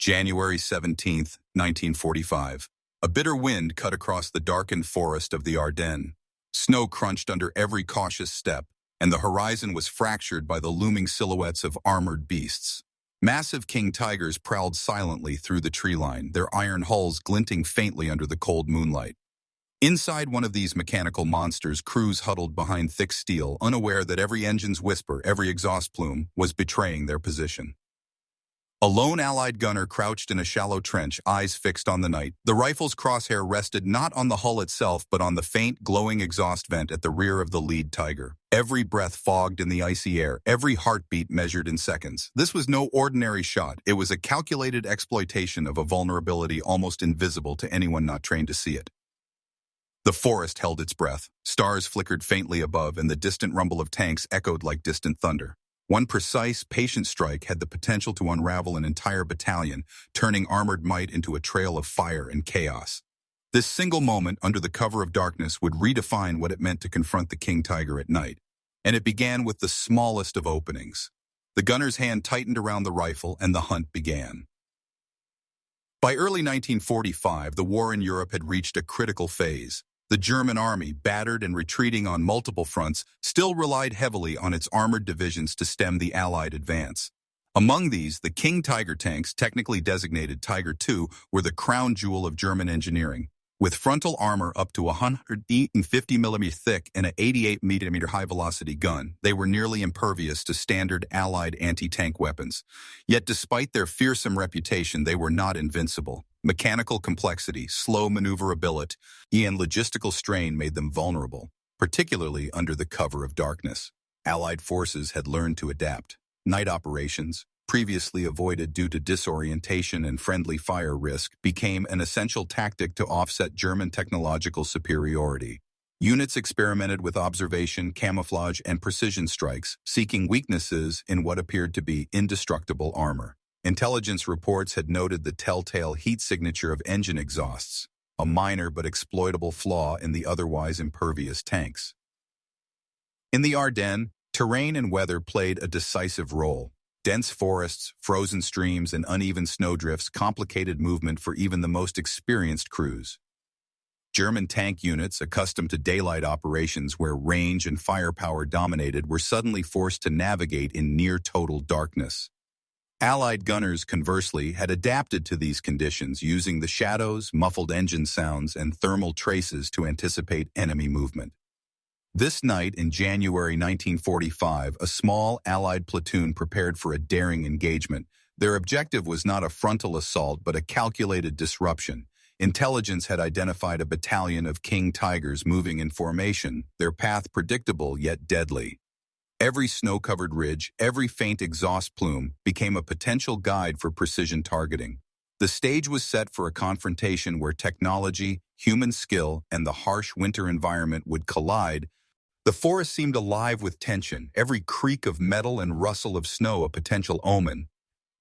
January 17th, 1945. A bitter wind cut across the darkened forest of the Ardennes. Snow crunched under every cautious step, and the horizon was fractured by the looming silhouettes of armored beasts. Massive king tigers prowled silently through the tree line, their iron hulls glinting faintly under the cold moonlight. Inside one of these mechanical monsters, crews huddled behind thick steel, unaware that every engine's whisper, every exhaust plume, was betraying their position. A lone Allied gunner crouched in a shallow trench, eyes fixed on the night. The rifle's crosshair rested not on the hull itself, but on the faint, glowing exhaust vent at the rear of the lead Tiger. Every breath fogged in the icy air, every heartbeat measured in seconds. This was no ordinary shot. It was a calculated exploitation of a vulnerability almost invisible to anyone not trained to see it. The forest held its breath. Stars flickered faintly above, and the distant rumble of tanks echoed like distant thunder. One precise, patient strike had the potential to unravel an entire battalion, turning armored might into a trail of fire and chaos. This single moment under the cover of darkness would redefine what it meant to confront the King Tiger at night. And it began with the smallest of openings. The gunner's hand tightened around the rifle, and the hunt began. By early 1945, the war in Europe had reached a critical phase. The German army, battered and retreating on multiple fronts, still relied heavily on its armored divisions to stem the Allied advance. Among these, the King Tiger tanks, technically designated Tiger II, were the crown jewel of German engineering. With frontal armor up to 150 mm thick and an 88 mm high-velocity gun, they were nearly impervious to standard Allied anti-tank weapons. Yet despite their fearsome reputation, they were not invincible. Mechanical complexity, slow maneuverability, and logistical strain made them vulnerable, particularly under the cover of darkness. Allied forces had learned to adapt. Night operations, previously avoided due to disorientation and friendly fire risk, became an essential tactic to offset German technological superiority. Units experimented with observation, camouflage, and precision strikes, seeking weaknesses in what appeared to be indestructible armor. Intelligence reports had noted the telltale heat signature of engine exhausts, a minor but exploitable flaw in the otherwise impervious tanks. In the Ardennes, terrain and weather played a decisive role. Dense forests, frozen streams, and uneven snowdrifts complicated movement for even the most experienced crews. German tank units, accustomed to daylight operations where range and firepower dominated, were suddenly forced to navigate in near-total darkness. Allied gunners, conversely, had adapted to these conditions, using the shadows, muffled engine sounds, and thermal traces to anticipate enemy movement. This night in January 1945, a small Allied platoon prepared for a daring engagement. Their objective was not a frontal assault, but a calculated disruption. Intelligence had identified a battalion of King Tigers moving in formation, their path predictable yet deadly. Every snow-covered ridge, every faint exhaust plume became a potential guide for precision targeting. The stage was set for a confrontation where technology, human skill, and the harsh winter environment would collide. The forest seemed alive with tension, every creak of metal and rustle of snow a potential omen.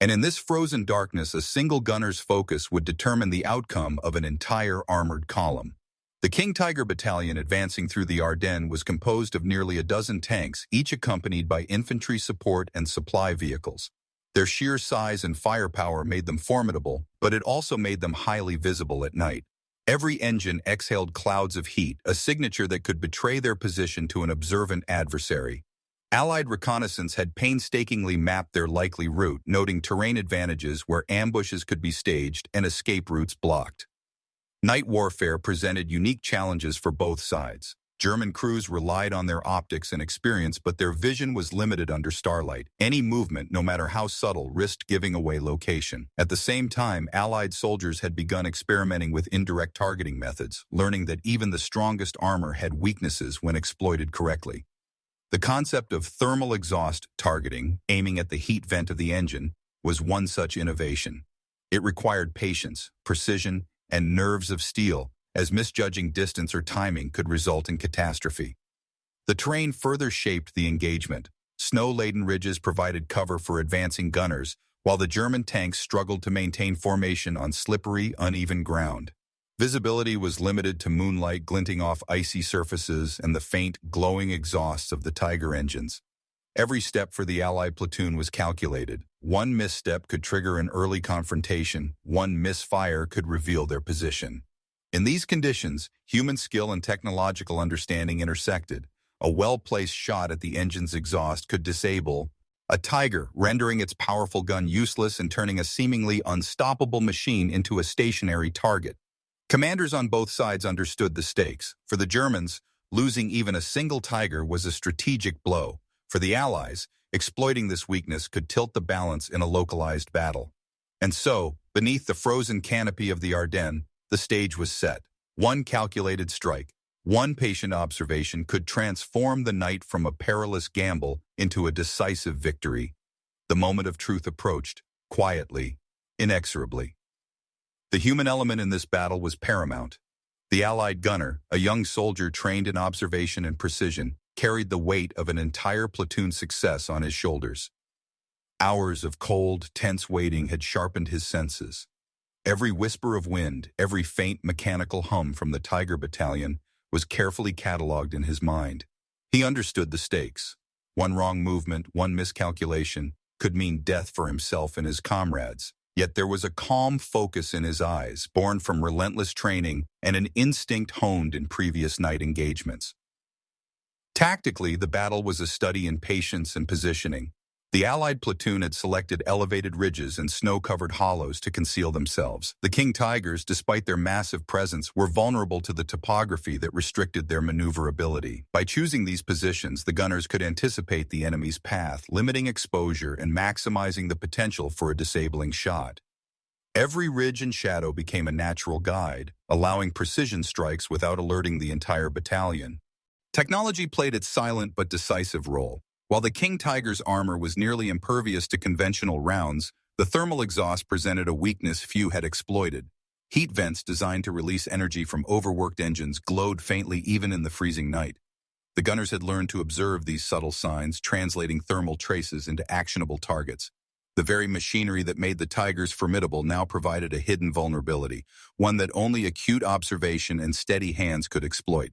And in this frozen darkness, a single gunner's focus would determine the outcome of an entire armored column. The King Tiger Battalion advancing through the Ardennes was composed of nearly a dozen tanks, each accompanied by infantry support and supply vehicles. Their sheer size and firepower made them formidable, but it also made them highly visible at night. Every engine exhaled clouds of heat, a signature that could betray their position to an observant adversary. Allied reconnaissance had painstakingly mapped their likely route, noting terrain advantages where ambushes could be staged and escape routes blocked. Night warfare presented unique challenges for both sides. German crews relied on their optics and experience, but their vision was limited under starlight. Any movement, no matter how subtle, risked giving away location. At the same time, Allied soldiers had begun experimenting with indirect targeting methods, learning that even the strongest armor had weaknesses when exploited correctly. The concept of thermal exhaust targeting, aiming at the heat vent of the engine, was one such innovation. It required patience, precision, and nerves of steel, as misjudging distance or timing could result in catastrophe. The terrain further shaped the engagement. Snow-laden ridges provided cover for advancing gunners, while the German tanks struggled to maintain formation on slippery, uneven ground. Visibility was limited to moonlight glinting off icy surfaces and the faint, glowing exhausts of the Tiger engines. Every step for the Allied platoon was calculated. One misstep could trigger an early confrontation. One misfire could reveal their position. In these conditions, human skill and technological understanding intersected. A well-placed shot at the engine's exhaust could disable a Tiger, rendering its powerful gun useless and turning a seemingly unstoppable machine into a stationary target. Commanders on both sides understood the stakes. For the Germans, losing even a single Tiger was a strategic blow. For the Allies, exploiting this weakness could tilt the balance in a localized battle. And so, beneath the frozen canopy of the Ardennes, the stage was set. One calculated strike, one patient observation could transform the night from a perilous gamble into a decisive victory. The moment of truth approached, quietly, inexorably. The human element in this battle was paramount. The Allied gunner, a young soldier trained in observation and precision, carried the weight of an entire platoon's success on his shoulders. Hours of cold, tense waiting had sharpened his senses. Every whisper of wind, every faint mechanical hum from the Tiger Battalion was carefully catalogued in his mind. He understood the stakes. One wrong movement, one miscalculation, could mean death for himself and his comrades. Yet there was a calm focus in his eyes, born from relentless training and an instinct honed in previous night engagements. Tactically, the battle was a study in patience and positioning. The Allied platoon had selected elevated ridges and snow-covered hollows to conceal themselves. The King Tigers, despite their massive presence, were vulnerable to the topography that restricted their maneuverability. By choosing these positions, the gunners could anticipate the enemy's path, limiting exposure and maximizing the potential for a disabling shot. Every ridge and shadow became a natural guide, allowing precision strikes without alerting the entire battalion. Technology played its silent but decisive role. While the King Tiger's armor was nearly impervious to conventional rounds, the thermal exhaust presented a weakness few had exploited. Heat vents designed to release energy from overworked engines glowed faintly even in the freezing night. The gunners had learned to observe these subtle signs, translating thermal traces into actionable targets. The very machinery that made the Tigers formidable now provided a hidden vulnerability, one that only acute observation and steady hands could exploit.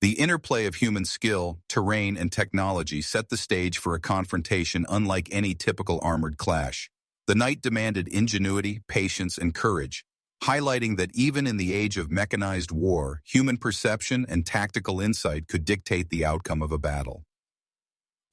The interplay of human skill, terrain, and technology set the stage for a confrontation unlike any typical armored clash. The night demanded ingenuity, patience, and courage, highlighting that even in the age of mechanized war, human perception and tactical insight could dictate the outcome of a battle.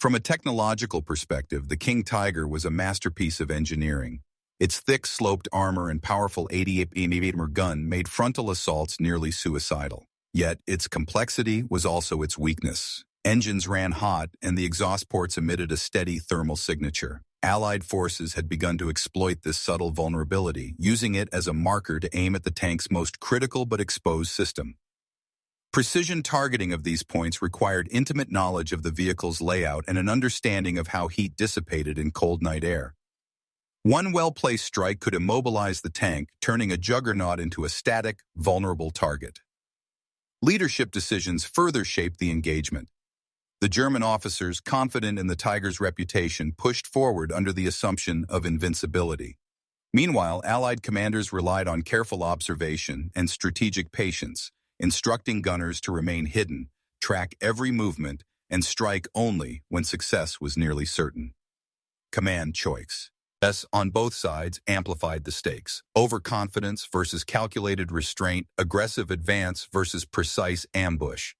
From a technological perspective, the King Tiger was a masterpiece of engineering. Its thick, sloped armor and powerful 88mm gun made frontal assaults nearly suicidal. Yet, its complexity was also its weakness. Engines ran hot, and the exhaust ports emitted a steady thermal signature. Allied forces had begun to exploit this subtle vulnerability, using it as a marker to aim at the tank's most critical but exposed system. Precision targeting of these points required intimate knowledge of the vehicle's layout and an understanding of how heat dissipated in cold night air. One well-placed strike could immobilize the tank, turning a juggernaut into a static, vulnerable target. Leadership decisions further shaped the engagement. The German officers, confident in the Tiger's reputation, pushed forward under the assumption of invincibility. Meanwhile, Allied commanders relied on careful observation and strategic patience, instructing gunners to remain hidden, track every movement, and strike only when success was nearly certain. Command choice. On both sides amplified the stakes. Overconfidence versus calculated restraint, aggressive advance versus precise ambush.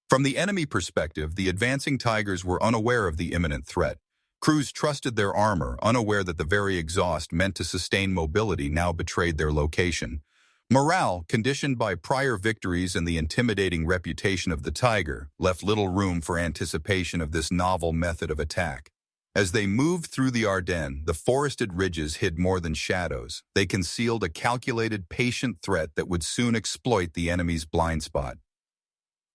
From the enemy perspective, the advancing Tigers were unaware of the imminent threat. Crews trusted their armor, unaware that the very exhaust meant to sustain mobility now betrayed their location. Morale, conditioned by prior victories and the intimidating reputation of the Tiger, left little room for anticipation of this novel method of attack. As they moved through the Ardennes, the forested ridges hid more than shadows. They concealed a calculated, patient threat that would soon exploit the enemy's blind spot.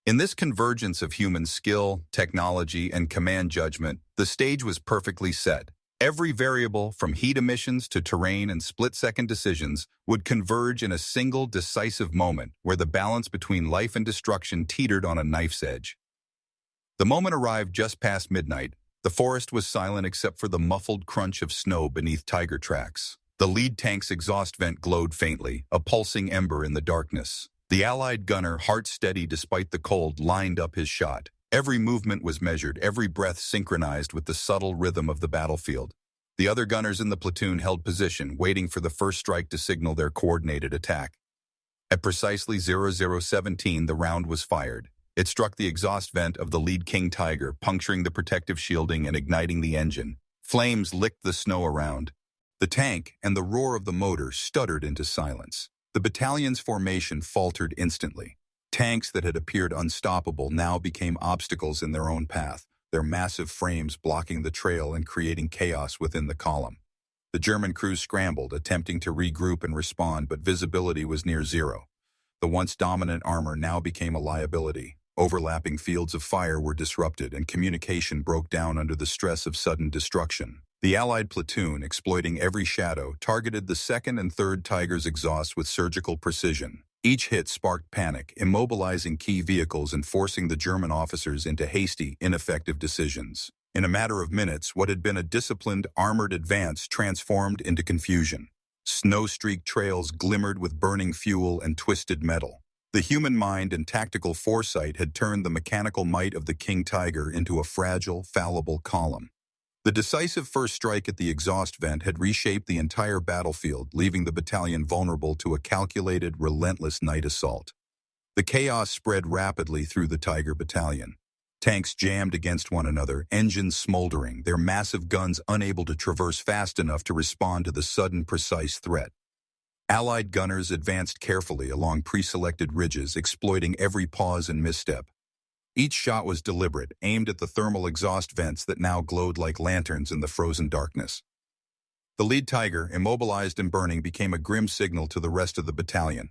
In this convergence of human skill, technology, and command judgment, the stage was perfectly set. Every variable, from heat emissions to terrain and split-second decisions, would converge in a single decisive moment where the balance between life and destruction teetered on a knife's edge. The moment arrived just past midnight. The forest was silent except for the muffled crunch of snow beneath Tiger tracks. The lead tank's exhaust vent glowed faintly, a pulsing ember in the darkness. The Allied gunner, heart steady despite the cold, lined up his shot. Every movement was measured, every breath synchronized with the subtle rhythm of the battlefield. The other gunners in the platoon held position, waiting for the first strike to signal their coordinated attack. At precisely 0017, the round was fired. It struck the exhaust vent of the lead King Tiger, puncturing the protective shielding and igniting the engine. Flames licked the snow around. The tank and the roar of the motor stuttered into silence. The battalion's formation faltered instantly. Tanks that had appeared unstoppable now became obstacles in their own path, their massive frames blocking the trail and creating chaos within the column. The German crews scrambled, attempting to regroup and respond, but visibility was near zero. The once dominant armor now became a liability. Overlapping fields of fire were disrupted, and communication broke down under the stress of sudden destruction. The Allied platoon, exploiting every shadow, targeted the 2nd and 3rd Tiger's exhaust with surgical precision. Each hit sparked panic, immobilizing key vehicles and forcing the German officers into hasty, ineffective decisions. In a matter of minutes, what had been a disciplined, armored advance transformed into confusion. Snow-streaked trails glimmered with burning fuel and twisted metal. The human mind and tactical foresight had turned the mechanical might of the King Tiger into a fragile, fallible column. The decisive first strike at the exhaust vent had reshaped the entire battlefield, leaving the battalion vulnerable to a calculated, relentless night assault. The chaos spread rapidly through the Tiger battalion. Tanks jammed against one another, engines smoldering, their massive guns unable to traverse fast enough to respond to the sudden, precise threat. Allied gunners advanced carefully along pre-selected ridges, exploiting every pause and misstep. Each shot was deliberate, aimed at the thermal exhaust vents that now glowed like lanterns in the frozen darkness. The lead Tiger, immobilized and burning, became a grim signal to the rest of the battalion.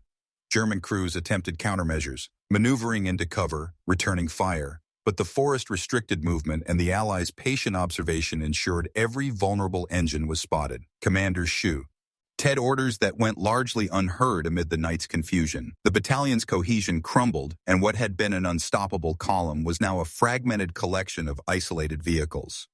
German crews attempted countermeasures, maneuvering into cover, returning fire, but the forest restricted movement and the Allies' patient observation ensured every vulnerable engine was spotted. Commander Shu Ted orders that went largely unheard amid the night's confusion. The battalion's cohesion crumbled, and what had been an unstoppable column was now a fragmented collection of isolated vehicles.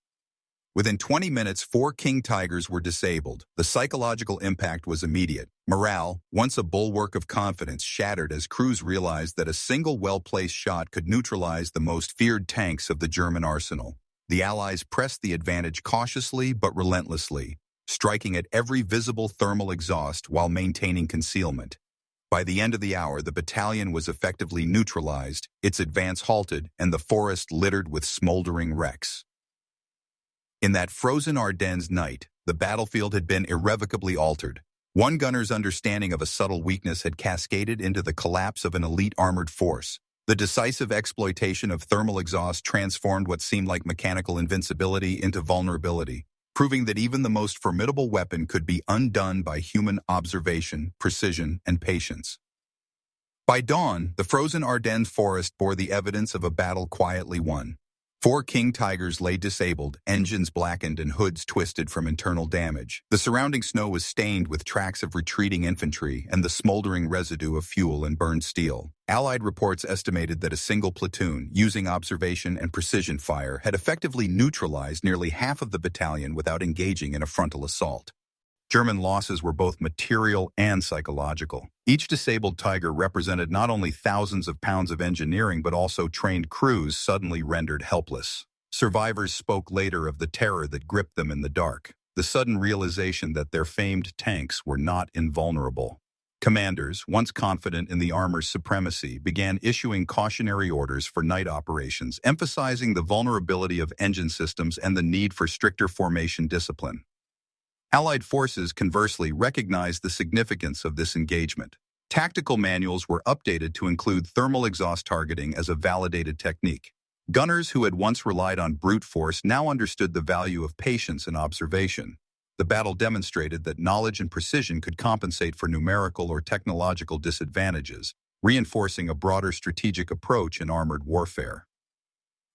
Within 20 minutes, 4 King Tigers were disabled. The psychological impact was immediate. Morale, once a bulwark of confidence, shattered as crews realized that a single well-placed shot could neutralize the most feared tanks of the German arsenal. The Allies pressed the advantage cautiously but relentlessly, striking at every visible thermal exhaust while maintaining concealment. By the end of the hour, the battalion was effectively neutralized, its advance halted, and the forest littered with smoldering wrecks. In that frozen Ardennes night, the battlefield had been irrevocably altered. One gunner's understanding of a subtle weakness had cascaded into the collapse of an elite armored force. The decisive exploitation of thermal exhaust transformed what seemed like mechanical invincibility into vulnerability, proving that even the most formidable weapon could be undone by human observation, precision, and patience. By dawn, the frozen Ardennes forest bore the evidence of a battle quietly won. 4 King Tigers lay disabled, engines blackened and hoods twisted from internal damage. The surrounding snow was stained with tracks of retreating infantry and the smoldering residue of fuel and burned steel. Allied reports estimated that a single platoon, using observation and precision fire, had effectively neutralized nearly half of the battalion without engaging in a frontal assault. German losses were both material and psychological. Each disabled Tiger represented not only thousands of pounds of engineering but also trained crews suddenly rendered helpless. Survivors spoke later of the terror that gripped them in the dark, the sudden realization that their famed tanks were not invulnerable. Commanders, once confident in the armor's supremacy, began issuing cautionary orders for night operations, emphasizing the vulnerability of engine systems and the need for stricter formation discipline. Allied forces, conversely, recognized the significance of this engagement. Tactical manuals were updated to include thermal exhaust targeting as a validated technique. Gunners who had once relied on brute force now understood the value of patience and observation. The battle demonstrated that knowledge and precision could compensate for numerical or technological disadvantages, reinforcing a broader strategic approach in armored warfare.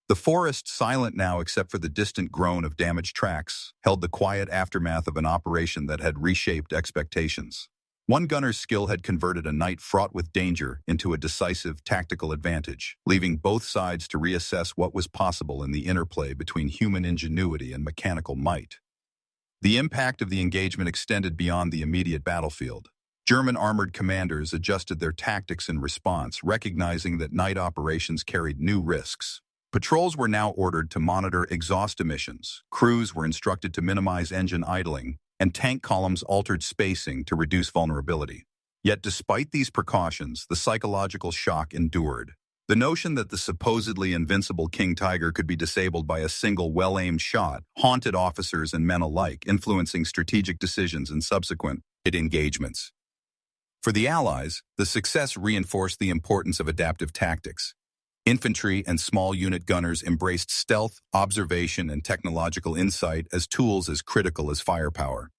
The forest, silent now except for the distant groan of damaged tracks, held the quiet aftermath of an operation that had reshaped expectations. One gunner's skill had converted a night fraught with danger into a decisive tactical advantage, leaving both sides to reassess what was possible in the interplay between human ingenuity and mechanical might. The impact of the engagement extended beyond the immediate battlefield. German armored commanders adjusted their tactics in response, recognizing that night operations carried new risks. Patrols were now ordered to monitor exhaust emissions, crews were instructed to minimize engine idling, and tank columns altered spacing to reduce vulnerability. Yet despite these precautions, the psychological shock endured. The notion that the supposedly invincible King Tiger could be disabled by a single well-aimed shot haunted officers and men alike, influencing strategic decisions in subsequent engagements. For the Allies, the success reinforced the importance of adaptive tactics. Infantry and small unit gunners embraced stealth, observation, and technological insight as tools as critical as firepower.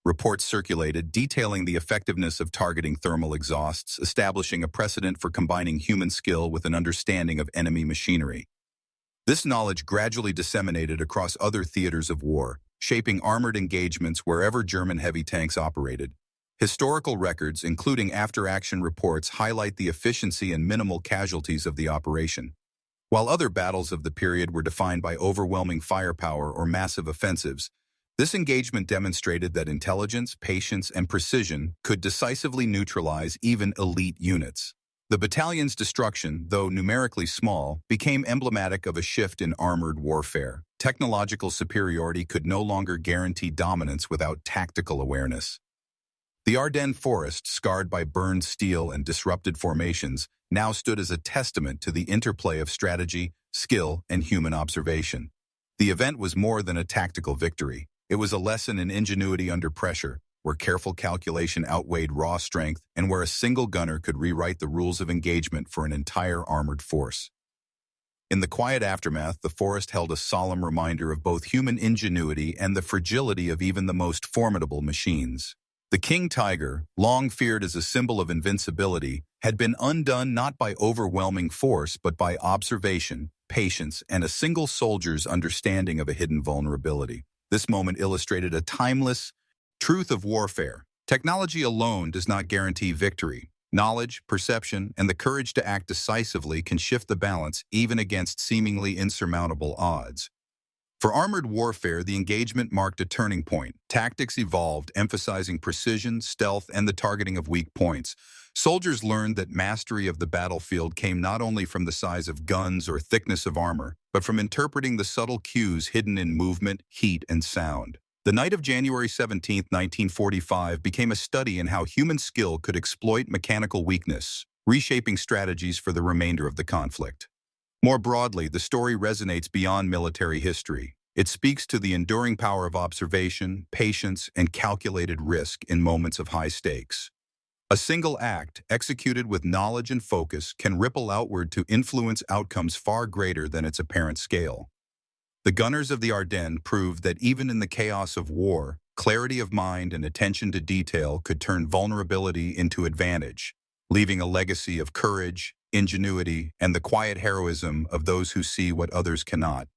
Reports circulated detailing the effectiveness of targeting thermal exhausts, establishing a precedent for combining human skill with an understanding of enemy machinery. This knowledge gradually disseminated across other theaters of war, shaping armored engagements wherever German heavy tanks operated. Historical records, including after-action reports, highlight the efficiency and minimal casualties of the operation. While other battles of the period were defined by overwhelming firepower or massive offensives, this engagement demonstrated that intelligence, patience, and precision could decisively neutralize even elite units. The battalion's destruction, though numerically small, became emblematic of a shift in armored warfare. Technological superiority could no longer guarantee dominance without tactical awareness. The Ardennes forest, scarred by burned steel and disrupted formations, now stood as a testament to the interplay of strategy, skill, and human observation. The event was more than a tactical victory. It was a lesson in ingenuity under pressure, where careful calculation outweighed raw strength and where a single gunner could rewrite the rules of engagement for an entire armored force. In the quiet aftermath, the forest held a solemn reminder of both human ingenuity and the fragility of even the most formidable machines. The King Tiger, long feared as a symbol of invincibility, had been undone not by overwhelming force but by observation, patience, and a single soldier's understanding of a hidden vulnerability. This moment illustrated a timeless truth of warfare. Technology alone does not guarantee victory. Knowledge, perception, and the courage to act decisively can shift the balance even against seemingly insurmountable odds. For armored warfare, the engagement marked a turning point. Tactics evolved, emphasizing precision, stealth, and the targeting of weak points. Soldiers learned that mastery of the battlefield came not only from the size of guns or thickness of armor, but from interpreting the subtle cues hidden in movement, heat, and sound. The night of January 17, 1945, became a study in how human skill could exploit mechanical weakness, reshaping strategies for the remainder of the conflict. More broadly, the story resonates beyond military history. It speaks to the enduring power of observation, patience, and calculated risk in moments of high stakes. A single act, executed with knowledge and focus, can ripple outward to influence outcomes far greater than its apparent scale. The gunners of the Ardennes proved that even in the chaos of war, clarity of mind and attention to detail could turn vulnerability into advantage, leaving a legacy of courage, ingenuity, and the quiet heroism of those who see what others cannot.